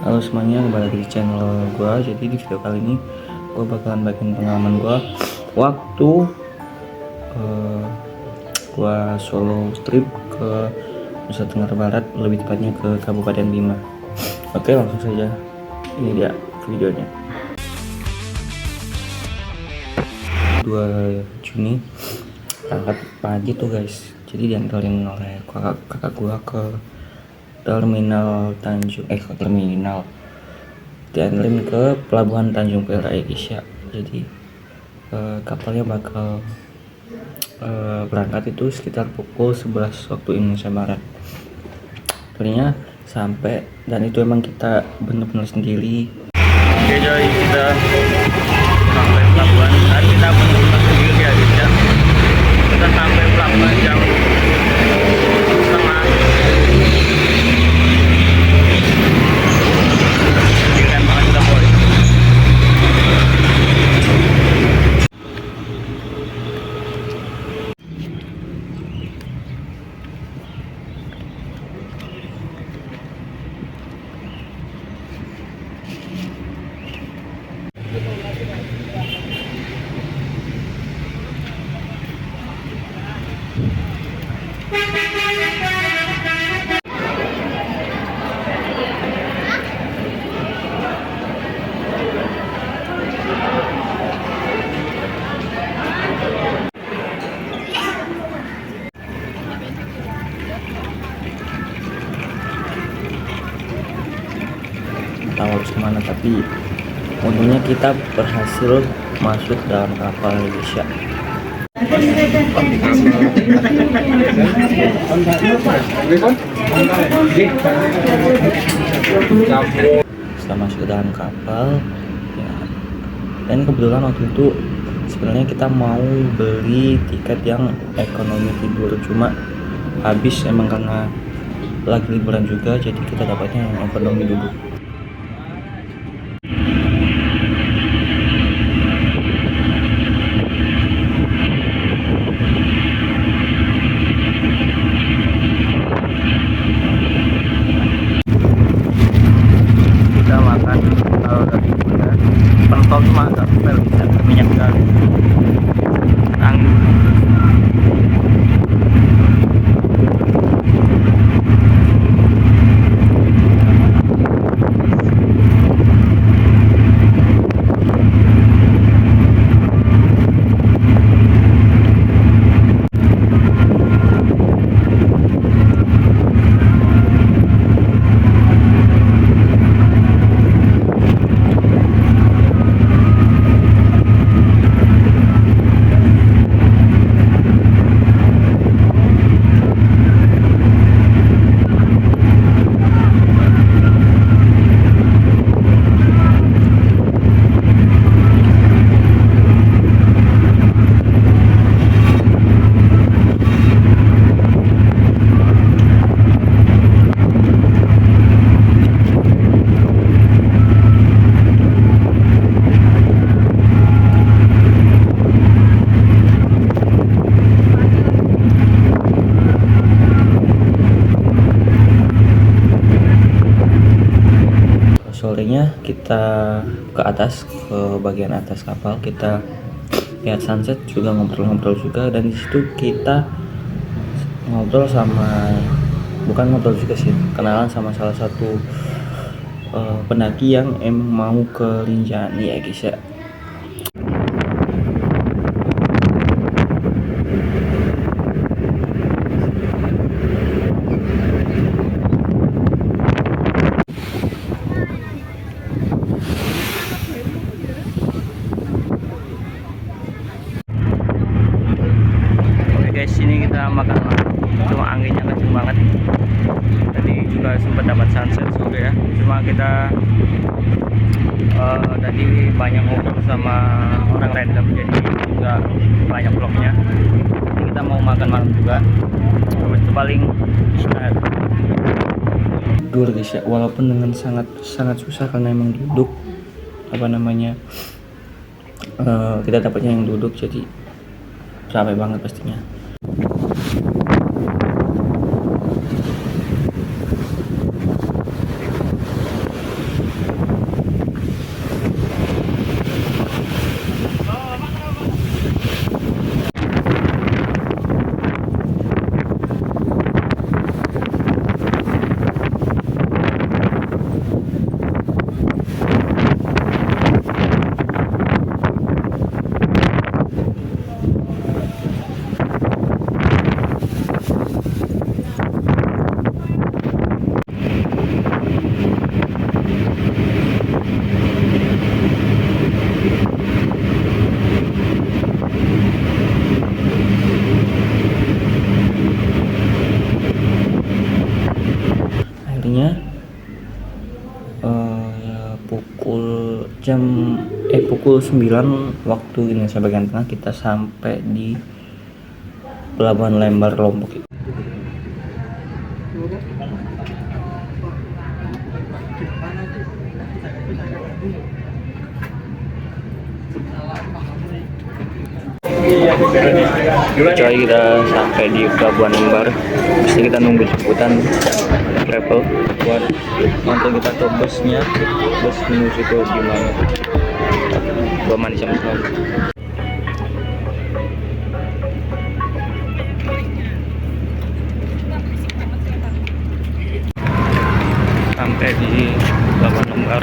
Halo semuanya, kembali lagi di channel gue. Jadi di video kali ini gue bakalan bagiin pengalaman gue waktu gue solo trip ke Nusa Tenggara Barat, lebih tepatnya ke Kabupaten Bima. Oke, langsung saja, ini dia videonya. 2 Juni berangkat pagi tuh guys. Jadi diantarin oleh kakak gue ke terminal Tanjung dianterin ke pelabuhan Tanjung Perak Asia. Jadi kapalnya bakal berangkat itu sekitar pukul 11 waktu Indonesia Barat. Akhirnya sampai, dan itu emang kita bener-bener sendiri. Oke coy, kita sampai pelabuhan. Saat kita bener-bener sendiri ya guys ya. Kita sampai pelabuhan jam setengah. Keren banget kita boy. Tahu harus kemana, tapi untungnya kita berhasil masuk dalam kapal Indonesia. Setelah masuk ke dalam kapal ya, dan kebetulan waktu itu sebenarnya kita mau beli tiket yang ekonomi tidur, cuma habis emang karena lagi liburan juga, jadi kita dapatnya yang ekonomi duduk. Kita makan kalau dari kita pentol cuma agak fail, bisa minyak sekali. Angin. Sorenya kita ke atas, ke bagian atas kapal, kita lihat sunset juga, ngobrol-ngobrol juga, dan di situ kita ngobrol sama, bukan ngobrol juga sih, kenalan sama salah satu pendaki yang emang mau ke Rinjani ya guys ya. Sini kita makan, cuma anginnya kenceng banget. Tadi juga sempat dapat sunset juga ya, cuma kita tadi banyak ngobrol sama orang random, jadi nggak banyak vlognya. Jadi kita mau makan malam juga, itu paling istirahat tidur guys ya, walaupun dengan sangat susah karena emang duduk kita dapatnya yang duduk, jadi capek banget pastinya. pukul 9 waktu Indonesia bagian tengah kita sampai di Pelabuhan Lembar Lombok. Coy, kita sampai di Pelabuhan Lembar. Mesti kita nunggu jemputan travel buat nonton kita ke busnya, bus menuju ke gimana gua mandi sama sekali. Sampai di Pelabuhan Lembar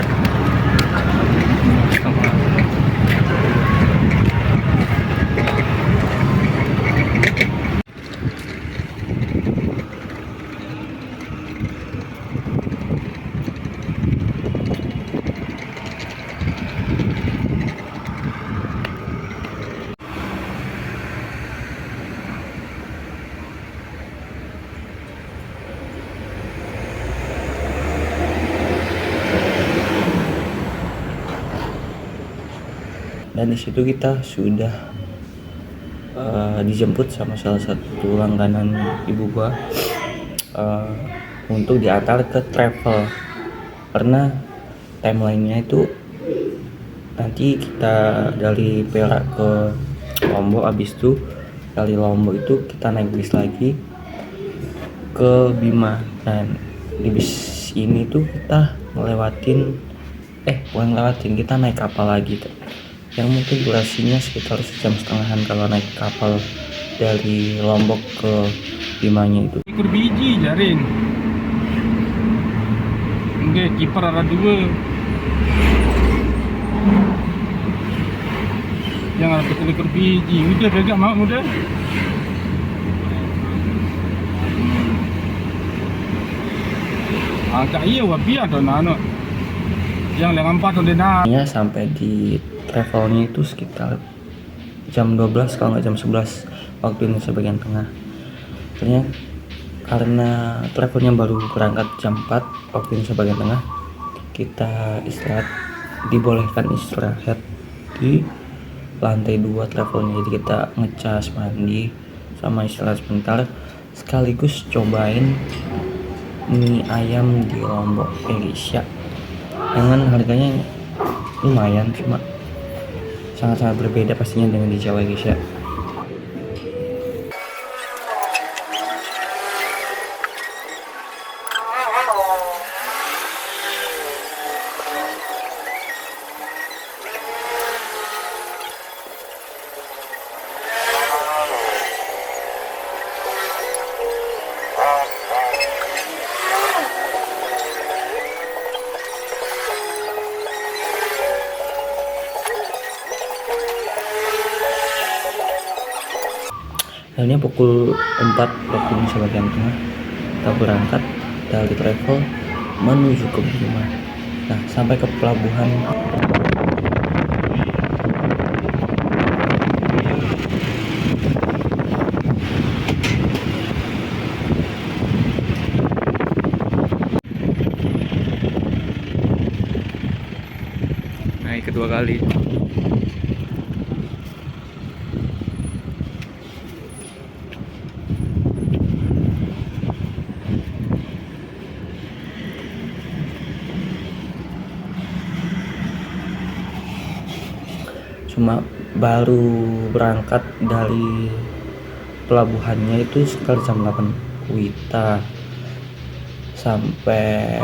dan di situ kita sudah dijemput sama salah satu langganan ibu gua untuk diantar ke travel, karena timelinenya itu nanti kita dari Perak ke Lombok, habis itu dari Lombok itu kita naik bis lagi ke Bima, dan di bis ini tuh kita kita naik kapal lagi yang mungkin durasinya sekitar sejam setengahan kalau naik kapal dari Lombok ke Bimanya itu. Ekor biji jaring. Enggak, kiper ada 2. Yang ada betul ekor biji. Udah gagak mak muda. Agak iya wabiah tuh nano. Yang lengan 4 udah nah. Ya, sampai di travelnya itu sekitar jam 12 kalau nggak jam 11 waktu Indonesia bagian tengah. Ternyata karena travelnya baru berangkat jam 4 waktu Indonesia bagian tengah, kita dibolehkan istirahat di lantai 2 travelnya. Jadi kita ngecas, mandi, sama istirahat sebentar, sekaligus cobain mie ayam di Lombok Asia dengan harganya lumayan, cuma sangat-sangat berbeda pastinya dengan di Jawa Asia. Akhirnya pukul 4 waktu Indonesia bagian tengah kita berangkat dari travel menuju ke Bima. Nah, sampai ke pelabuhan naik kedua kali. Cuma baru berangkat dari pelabuhannya itu sekitar jam 8 WITA, sampai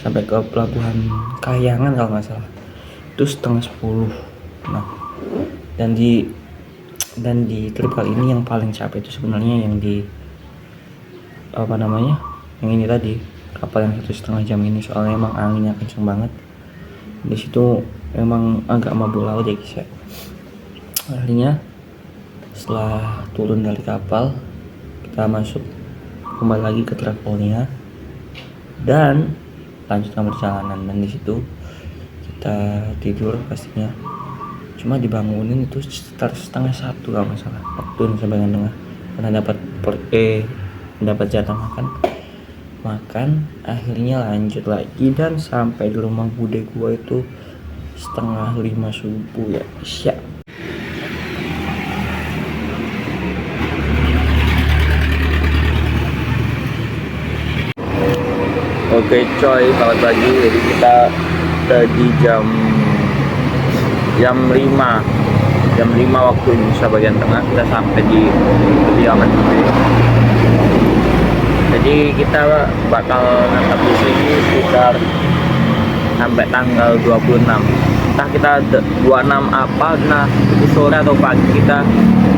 ke pelabuhan Kahyangan kalau nggak salah itu setengah 10. Nah, dan di trip kali ini yang paling capek itu sebenarnya yang yang ini tadi, kapal yang 1,5 jam ini, soalnya emang anginnya kenceng banget di situ, emang agak mabuk laut ya guys ya. Akhirnya setelah turun dari kapal, kita kembali lagi ke travelnya dan lanjutkan perjalanan. Dan di situ kita tidur pastinya, cuma dibangunin itu sekitar 12:30 kalau nggak salah waktu Indonesia bagian tengah, karena dapat jatah makan makan, akhirnya lanjut lagi dan sampai di rumah bude gua itu 4:30 subuh ya Isya. Oke coy, selamat pagi. Jadi kita tadi jam 5 waktu Indonesia bagian tengah kita sampai di kediaman gue. Jadi kita bakal nangkap di sini sekitar sampai tanggal 26. Entah kita 26 apa, nah itu sore atau pagi kita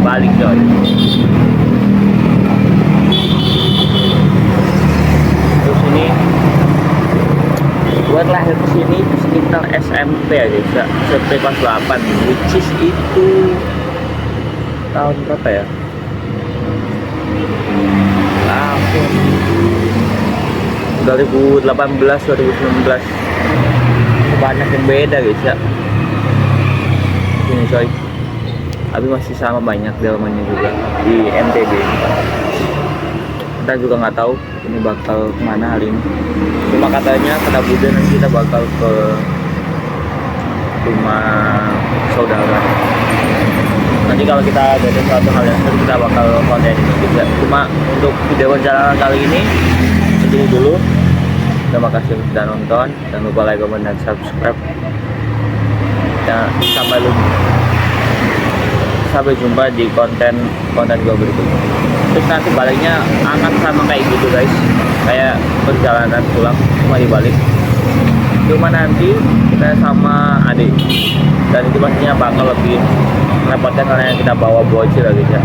balik coy. Terus ini buat lahir ke sini sekitar SMP ya guys ya, SMP kelas 8, which is itu tahun berapa ya? Langsung 2018 2019, banyak yang beda guys ya. Ini coy, tapi masih sama banyak delmannya juga di NTB. Kita juga nggak tahu ini bakal kemana hari ini. Cuma katanya kata Bude nanti kita bakal ke rumah saudara. Nanti kalau kita ada sesuatu hal yang seru kita bakal konten ini juga. Cuma untuk video perjalanan kali ini segini dulu. Terima kasih sudah nonton. Jangan lupa like, comment, dan subscribe. Dan sampai jumpa di konten gue berikutnya. Terus nanti baliknya akan sama kayak gitu guys, kayak perjalanan pulang cuma dibalik. Cuma nanti kita sama adik, dan itu pastinya bakal lebih merepotkan karena yang kita bawa bocil lagi ya.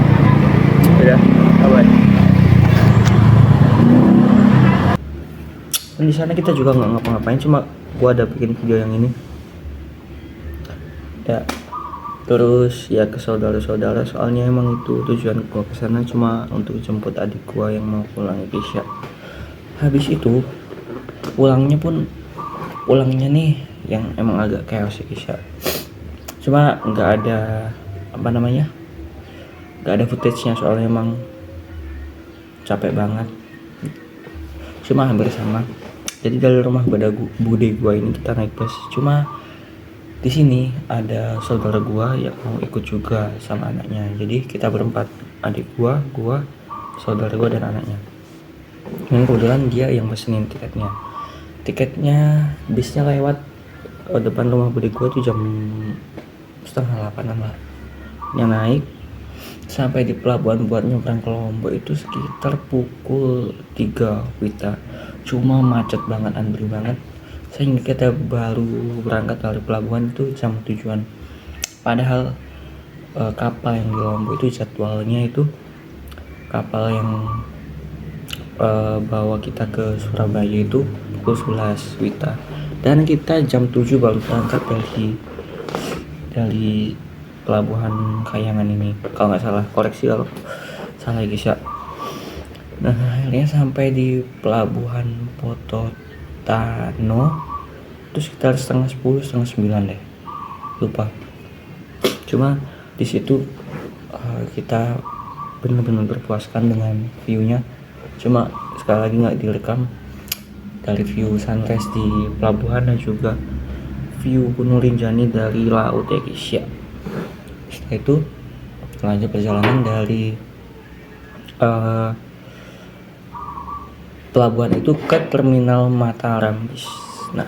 Udah, bye. Dan di sana kita juga nggak ngapa-ngapain, cuma gua ada bikin video yang ini. Ya. Terus ya ke saudara-saudara, soalnya emang itu tujuan gua ke sana cuma untuk jemput adik gua yang mau pulang Isya. Habis itu pulangnya nih yang emang agak chaos Isya. Cuma nggak ada nggak ada footage-nya soalnya emang capek banget. Cuma hampir sama. Jadi dari rumah bude gua ini kita naik bus. Cuma di sini ada saudara gua yang mau ikut juga sama anaknya. Jadi kita berempat, adik gua, saudara gua dan anaknya. Dan kebetulan dia yang pesenin tiketnya. Bisnya lewat depan rumah bude gua tuh jam 7:30 lah. Yang naik sampai di pelabuhan buat nyebrang ke Lombok itu sekitar pukul 3 Wita. Cuma macet banget, antri banget. Sehingga kita baru berangkat dari pelabuhan itu jam tujuan. Padahal kapal yang di Lombok itu jadwalnya itu kapal yang bawa kita ke Surabaya itu pukul 11 Wita. Dan kita jam 7 baru berangkat dari pelabuhan Kayangan ini. Kalau nggak salah, koreksi kalau salah guys ya. Nah akhirnya sampai di pelabuhan Pototano itu sekitar 8:30, 8:30 deh, lupa. Cuma di situ kita benar-benar terpuaskan dengan view-nya. Cuma sekali lagi nggak direkam dari view sunrise di pelabuhan dan juga view Gunung Rinjani dari laut ya guys ya. Setelah itu lanjut perjalanan dari pelabuhan itu ke terminal Mataram. Nah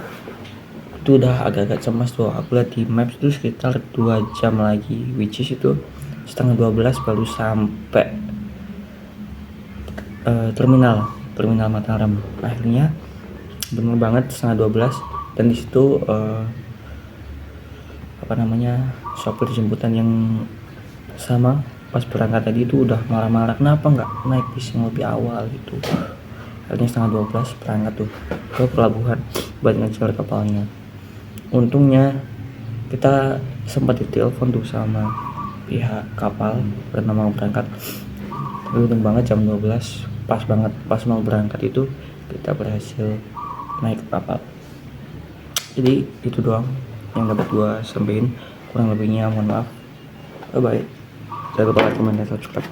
itu udah agak-agak cemas tuh, aku lihat di maps itu sekitar 2 jam lagi, which is itu 11:30 baru sampai terminal Mataram. Akhirnya bener banget 11:30, dan di situ sopir jemputan yang sama pas berangkat tadi itu udah marah-marah kenapa nggak naik bis yang lebih awal gitu. Akhirnya 11:30 berangkat tuh ke pelabuhan buat ngejar kapalnya. Untungnya kita sempat ditelepon tuh sama pihak kapal karena mau berangkat. Untung banget jam 12 pas mau berangkat itu kita berhasil naik kapal. Jadi itu doang yang dapat gua sampaikan, kurang lebihnya mohon maaf. Bye bye. Jangan lupa like, comment, dan subscribe.